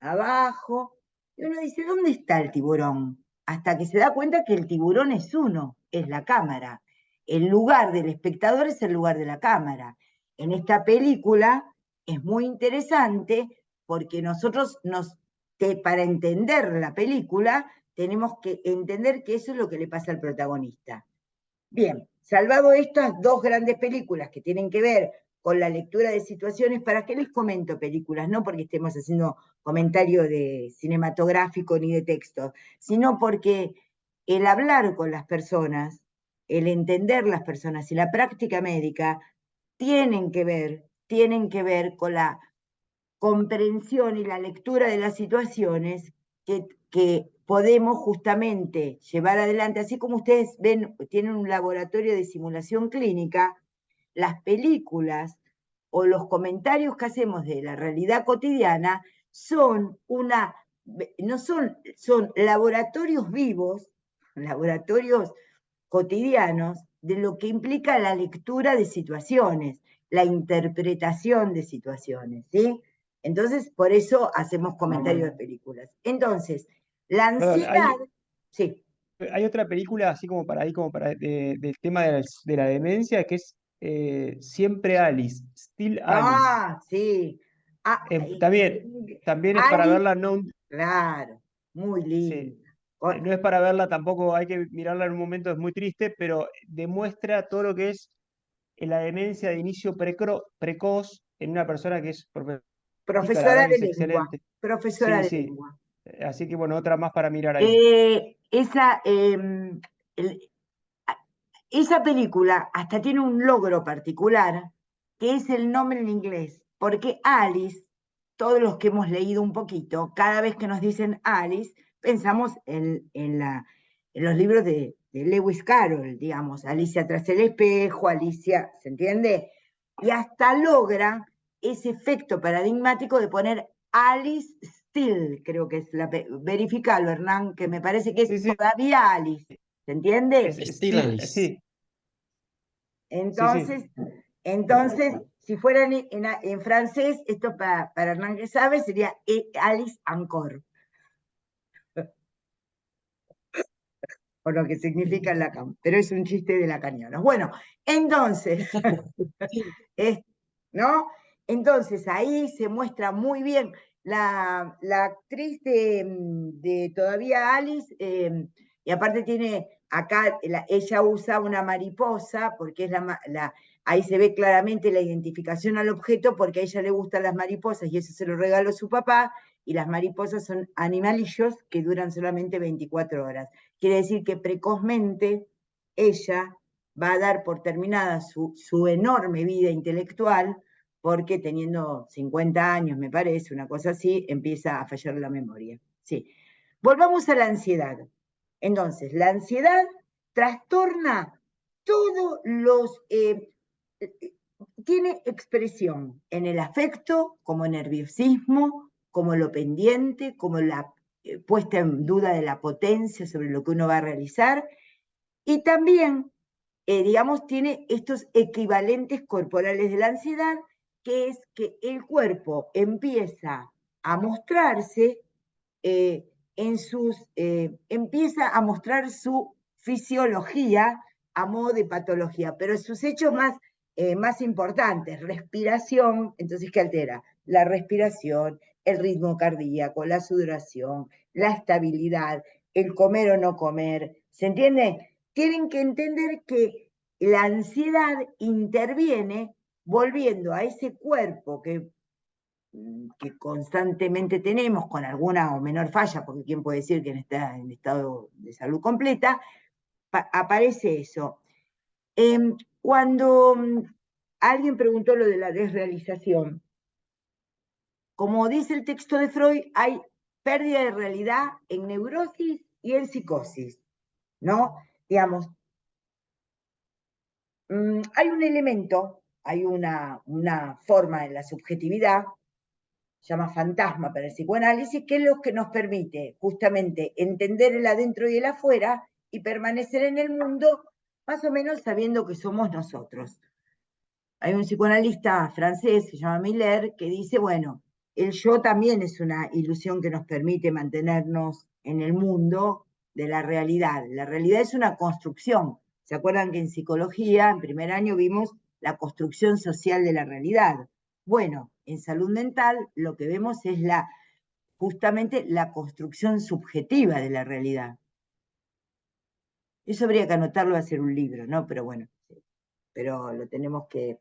abajo. Y uno dice, ¿dónde está el tiburón? Hasta que se da cuenta que el tiburón es uno, es la cámara. El lugar del espectador es el lugar de la cámara. En esta película es muy interesante porque nosotros para entender la película tenemos que entender que eso es lo que le pasa al protagonista. Bien, salvado estas dos grandes películas que tienen que ver con la lectura de situaciones, ¿para qué les comento películas? No porque estemos haciendo comentario de cinematográfico ni de texto, sino porque el hablar con las personas, el entender las personas y la práctica médica tienen que ver con la comprensión y la lectura de las situaciones que podemos justamente llevar adelante, así como ustedes ven, tienen un laboratorio de simulación clínica, las películas o los comentarios que hacemos de la realidad cotidiana son son laboratorios vivos, laboratorios cotidianos de lo que implica la lectura de situaciones, la interpretación de situaciones, ¿sí? Entonces, por eso hacemos comentarios de películas. Entonces, la Perdón, ansiedad, sí. hay otra película así como para ahí, como para del tema de la demencia, que es Siempre Alice, Still Alice. Ah, sí. Ah, También es para Alice, verla, no, claro, muy sí, lindo. no es para verla tampoco, hay que mirarla en un momento, es muy triste, pero demuestra todo lo que es la demencia de inicio precoz en una persona que es profesional, la Profesora verdad que de es lengua, excelente. profesora Sí, de sí. lengua. Así que bueno, otra más para mirar ahí. Esa, esa película hasta tiene un logro particular, que es el nombre en inglés, porque Alice, todos los que hemos leído un poquito, cada vez que nos dicen Alice, pensamos en los libros de Lewis Carroll, digamos, Alicia tras el espejo, Alicia, ¿se entiende? Y hasta logra ese efecto paradigmático de poner Alice still, creo que es verificalo, Hernán, que me parece que es Sí, sí, todavía Alice, ¿se entiende? Still Alice. sí, Entonces, si fuera en francés, esto para Hernán que sabe, sería Alice encore, o lo que significa Lacan, pero es un chiste de lacanianos. Bueno, entonces, ¿no? Entonces ahí se muestra muy bien la actriz de Todavía Alice, y aparte tiene acá, ella usa una mariposa, porque es ahí se ve claramente la identificación al objeto, porque a ella le gustan las mariposas, y eso se lo regaló su papá, y las mariposas son animalillos que duran solamente 24 horas. Quiere decir que precozmente ella va a dar por terminada su enorme vida intelectual, porque teniendo 50 años, me parece, una cosa así, empieza a fallar la memoria. Sí. Volvamos a la ansiedad. Entonces, la ansiedad trastorna todos los... tiene expresión en el afecto, como nerviosismo, como lo pendiente, como la puesta en duda de la potencia sobre lo que uno va a realizar, y también, digamos, tiene estos equivalentes corporales de la ansiedad, que es que el cuerpo empieza a mostrarse empieza a mostrar su fisiología a modo de patología, pero sus hechos más importantes, respiración, entonces, ¿qué altera? La respiración, el ritmo cardíaco, la sudoración, la estabilidad, el comer o no comer, ¿se entiende? Tienen que entender que la ansiedad interviene volviendo a ese cuerpo que constantemente tenemos, con alguna o menor falla, porque quién puede decir que está en estado de salud completa, aparece eso. Cuando alguien preguntó lo de la desrealización, como dice el texto de Freud, hay pérdida de realidad en neurosis y en psicosis, ¿no? Digamos, hay un elemento, hay una forma en la subjetividad, se llama fantasma para el psicoanálisis, que es lo que nos permite justamente entender el adentro y el afuera y permanecer en el mundo más o menos sabiendo que somos nosotros. Hay un psicoanalista francés, se llama Miller, que dice, bueno, el yo también es una ilusión que nos permite mantenernos en el mundo de la realidad. La realidad es una construcción. ¿Se acuerdan que en psicología, en primer año, vimos la construcción social de la realidad? Bueno, en salud mental lo que vemos es justamente la construcción subjetiva de la realidad. Eso habría que anotarlo a hacer un libro, ¿no? Pero bueno, pero lo tenemos que...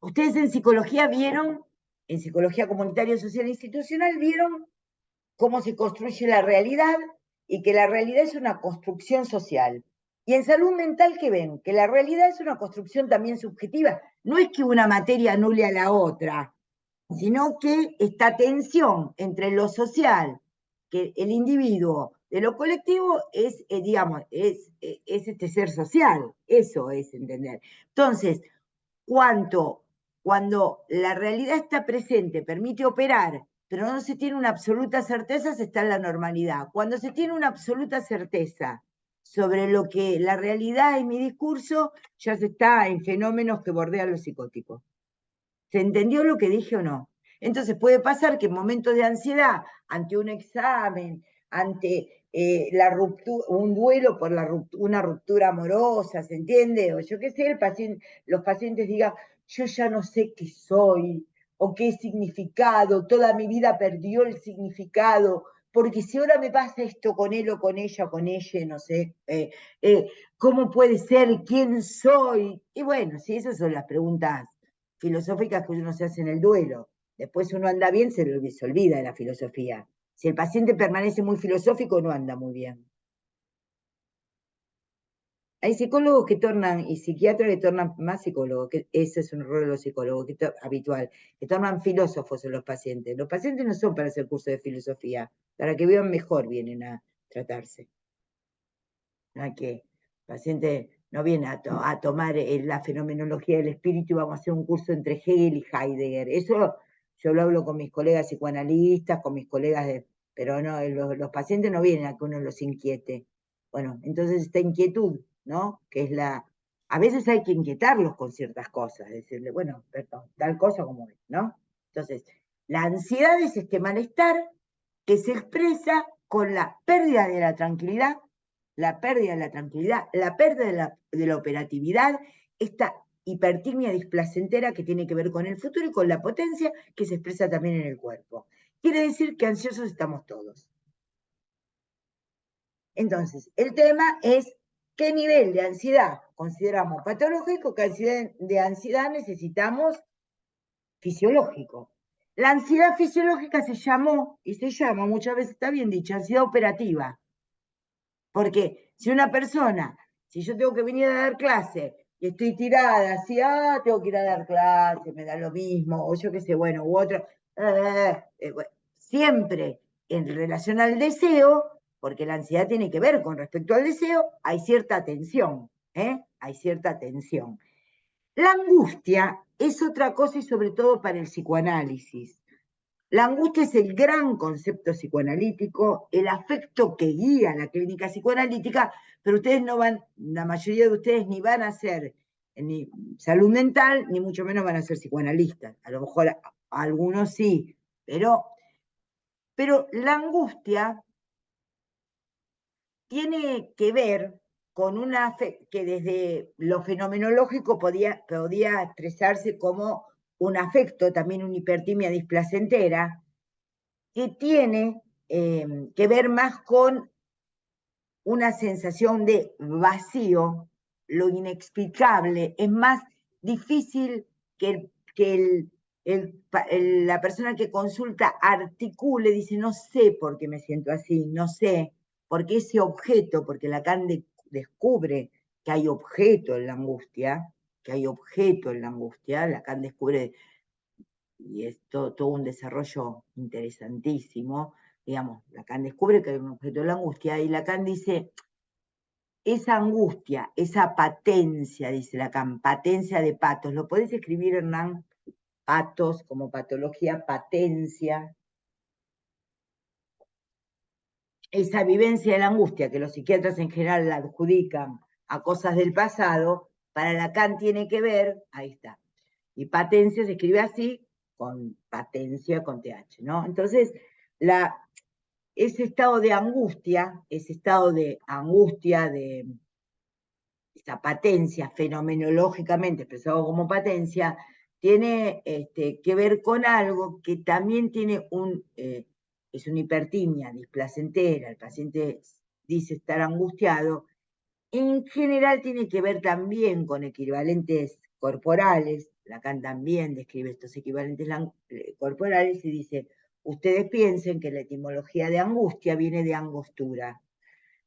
Ustedes en psicología vieron, en psicología comunitaria, social e institucional, vieron cómo se construye la realidad y que la realidad es una construcción social. Y en salud mental, ¿qué ven? Que la realidad es una construcción también subjetiva. No es que una materia anule a la otra, sino que esta tensión entre lo social, que el individuo, de lo colectivo, es, digamos, es este ser social. Eso es entender. Entonces, cuando la realidad está presente, permite operar, pero no se tiene una absoluta certeza, se está en la normalidad. Cuando se tiene una absoluta certeza sobre lo que la realidad es mi discurso, ya se está en fenómenos que bordean lo psicótico. ¿Se entendió lo que dije o no? Entonces puede pasar que en momentos de ansiedad, ante un examen, ante un duelo por una ruptura amorosa, ¿se entiende? O yo qué sé, los pacientes digan, yo ya no sé qué soy, o qué significado, toda mi vida perdió el significado, porque si ahora me pasa esto con él o con ella o con ella, no sé, ¿cómo puede ser? ¿Quién soy? Y bueno, si esas son las preguntas filosóficas que uno se hace en el duelo. Después uno anda bien, se olvida de la filosofía. Si el paciente permanece muy filosófico, no anda muy bien. Hay psicólogos que tornan, y psiquiatras que tornan más psicólogos, que ese es un error de los psicólogos habitual, que tornan filósofos en los pacientes. Los pacientes no son para hacer curso de filosofía, para que vivan mejor vienen a tratarse. No hay que, el paciente no viene a tomar la fenomenología del espíritu y vamos a hacer un curso entre Hegel y Heidegger. Eso yo lo hablo con mis colegas psicoanalistas, con mis colegas pero no, los pacientes no vienen a que uno los inquiete. Bueno, entonces esta inquietud, ¿no? Que es a veces hay que inquietarlos con ciertas cosas, decirle, bueno, perdón, tal cosa como es, ¿no? Entonces, la ansiedad es este malestar que se expresa con la pérdida de la tranquilidad, la pérdida de la operatividad, esta hipertimia displacentera que tiene que ver con el futuro y con la potencia que se expresa también en el cuerpo. Quiere decir que ansiosos estamos todos. Entonces, el tema es qué nivel de ansiedad consideramos patológico, qué de ansiedad necesitamos fisiológico. La ansiedad fisiológica se llamó, y se llama, muchas veces está bien dicho, ansiedad operativa. Porque si una persona, si yo tengo que venir a dar clase y estoy tirada así, tengo que ir a dar clase, me da lo mismo, o yo qué sé, bueno, u otro, bueno, siempre en relación al deseo, porque la ansiedad tiene que ver con respecto al deseo, hay cierta tensión, hay cierta tensión. La angustia es otra cosa y sobre todo para el psicoanálisis. La angustia es el gran concepto psicoanalítico, el afecto que guía la clínica psicoanalítica, pero ustedes no van, la mayoría de ustedes ni van a ser ni salud mental, ni mucho menos van a ser psicoanalistas. A lo mejor algunos sí, pero la angustia tiene que ver con una que desde lo fenomenológico podía expresarse como un afecto, también una hipertimia displacentera, que tiene que ver más con una sensación de vacío, lo inexplicable. Es más difícil que la persona que consulta articule, dice, no sé por qué me siento así, no sé, porque ese objeto, porque Lacan descubre que hay objeto en la angustia, Lacan descubre, y es todo un desarrollo interesantísimo, digamos, Lacan descubre que hay un objeto de la angustia, y Lacan dice, esa angustia, esa patencia, dice Lacan, patencia de patos, ¿lo podés escribir, Hernán? Patos, como patología, patencia. Esa vivencia de la angustia, que los psiquiatras en general la adjudican a cosas del pasado, para Lacan tiene que ver, ahí está, y patencia se escribe así, con patencia, con TH, ¿no? Entonces, ese estado de angustia, de esa patencia, fenomenológicamente expresado como patencia, tiene que ver con algo que también tiene es una hipertimia displacentera, el paciente dice estar angustiado, en general tiene que ver también con equivalentes corporales. Lacan también describe estos equivalentes corporales y dice, ustedes piensen que la etimología de angustia viene de angostura.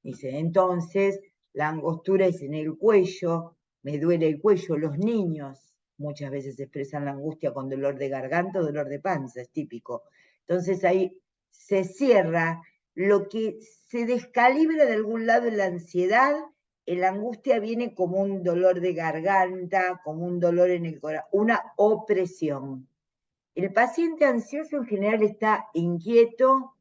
Dice, entonces, la angostura es en el cuello, me duele el cuello. Los niños muchas veces expresan la angustia con dolor de garganta o dolor de panza, es típico. Entonces ahí se cierra lo que se descalibra de algún lado en la ansiedad. La angustia viene como un dolor de garganta, como un dolor en el corazón, una opresión. El paciente ansioso en general está inquieto,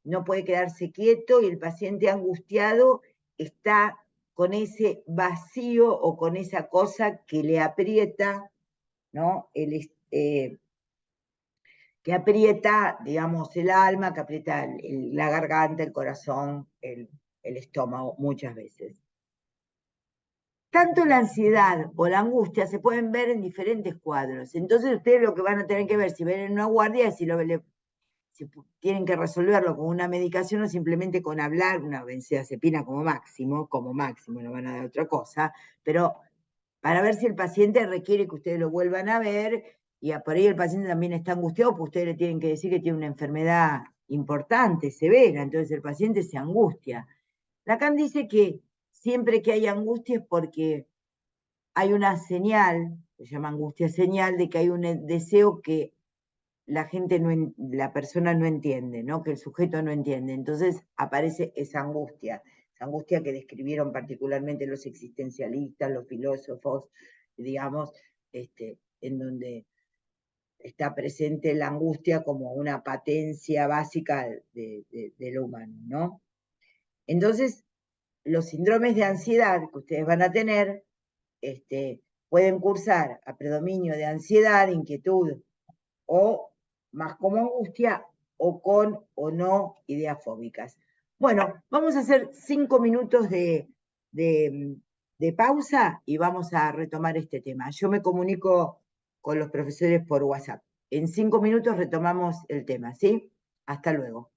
no puede quedarse quieto, y el paciente angustiado está con ese vacío o con esa cosa que le aprieta, ¿no? Que aprieta, digamos, el alma, que aprieta la garganta, el corazón, el estómago, muchas veces. Tanto la ansiedad o la angustia se pueden ver en diferentes cuadros. Entonces ustedes lo que van a tener que ver, si ven en una guardia, es si tienen que resolverlo con una medicación o simplemente con hablar, una benzodiazepina como máximo, no van a dar otra cosa, pero para ver si el paciente requiere que ustedes lo vuelvan a ver, y por ahí el paciente también está angustiado, pues ustedes le tienen que decir que tiene una enfermedad importante, severa, entonces el paciente se angustia. Lacan dice que siempre que hay angustia es porque hay una señal, se llama angustia señal, de que hay un deseo que la persona no entiende, ¿no? Que el sujeto no entiende. Entonces aparece esa angustia que describieron particularmente los existencialistas, los filósofos, digamos, en donde está presente la angustia como una patencia básica de lo humano, ¿no? Entonces, los síndromes de ansiedad que ustedes van a tener pueden cursar a predominio de ansiedad, inquietud, o más como angustia, o con o no ideas fóbicas. Bueno, vamos a hacer 5 minutos de pausa y vamos a retomar este tema. Yo me comunico con los profesores por WhatsApp. En 5 minutos retomamos el tema, ¿sí? Hasta luego.